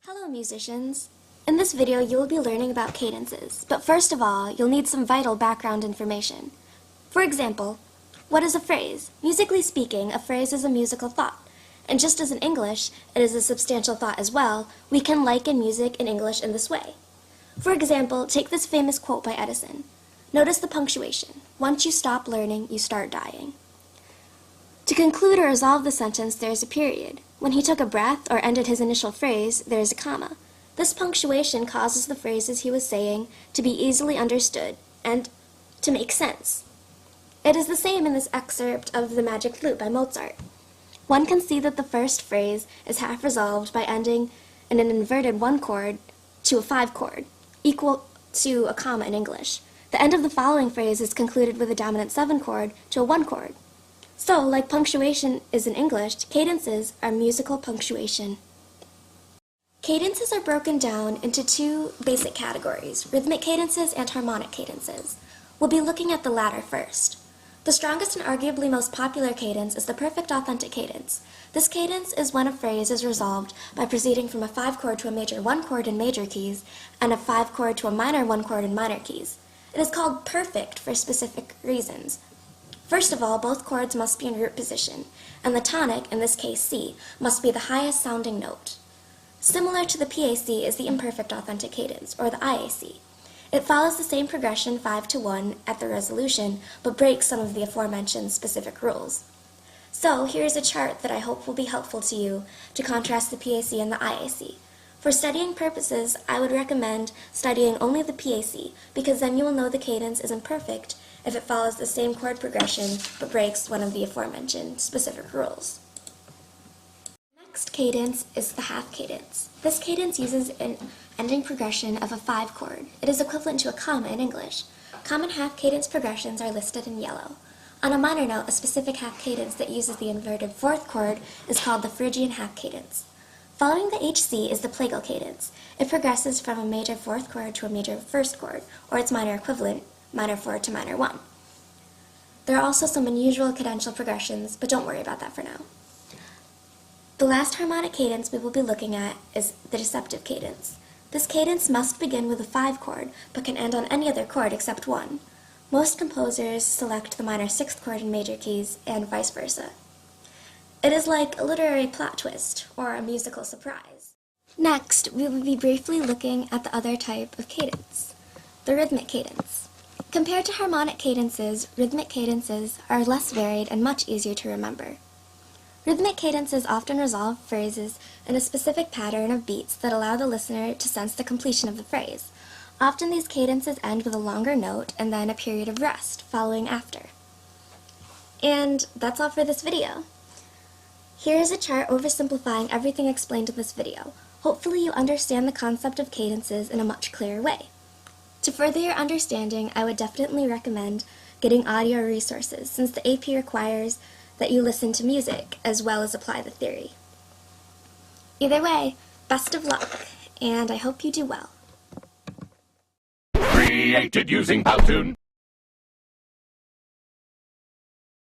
Hello musicians! In this video you will be learning about cadences, but first of all you'll need some vital background information. For example, what is a phrase? Musically speaking, a phrase is a musical thought, and just as in English it is a substantial thought as well, we can liken music in English in this way. For example, take this famous quote by Edison. Notice the punctuation. Once you stop learning, you start dying. To conclude or resolve the sentence, there is a period. When he took a breath or ended his initial phrase, there is a comma. This punctuation causes the phrases he was saying to be easily understood and to make sense. It is the same in this excerpt of The Magic Flute by Mozart. One can see that the first phrase is half resolved by ending in an inverted 1 chord to a 5 chord, equal to a comma in English. The end of the following phrase is concluded with a dominant 7 chord to a 1 chord. So, like punctuation is in English, cadences are musical punctuation. Cadences are broken down into two basic categories, rhythmic cadences and harmonic cadences. We'll be looking at the latter first. The strongest and arguably most popular cadence is the perfect authentic cadence. This cadence is when a phrase is resolved by proceeding from a 5 chord to a major 1 chord in major keys and a 5 chord to a minor 1 chord in minor keys. It is called perfect for specific reasons. First of all, both chords must be in root position, and the tonic, in this case C, must be the highest sounding note. Similar to the PAC is the imperfect authentic cadence, or the IAC. It follows the same progression 5 to 1 at the resolution, but breaks some of the aforementioned specific rules. So, here is a chart that I hope will be helpful to you to contrast the PAC and the IAC. For studying purposes, I would recommend studying only the PAC, because then you will know the cadence is imperfect if it follows the same chord progression but breaks one of the aforementioned specific rules. Next cadence is the half cadence. This cadence uses an ending progression of a 5 chord. It is equivalent to a comma in English. Common half cadence progressions are listed in yellow. On a minor note, a specific half cadence that uses the inverted 4th chord is called the Phrygian half cadence. Following the HC is the plagal cadence. It progresses from a major 4th chord to a major 1st chord, or its minor equivalent, minor 4 to minor 1. There are also some unusual cadential progressions, but don't worry about that for now. The last harmonic cadence we will be looking at is the deceptive cadence. This cadence must begin with a 5 chord, but can end on any other chord except 1. Most composers select the minor 6th chord in major keys, and vice versa. It is like a literary plot twist, or a musical surprise. Next, we will be briefly looking at the other type of cadence, the rhythmic cadence. Compared to harmonic cadences, rhythmic cadences are less varied and much easier to remember. Rhythmic cadences often resolve phrases in a specific pattern of beats that allow the listener to sense the completion of the phrase. Often these cadences end with a longer note and then a period of rest following after. And that's all for this video. Here is a chart oversimplifying everything explained in this video. Hopefully you understand the concept of cadences in a much clearer way. To further your understanding, I would definitely recommend getting audio resources, since the AP requires that you listen to music as well as apply the theory. Either way, best of luck, and I hope you do well. Created using powtoon.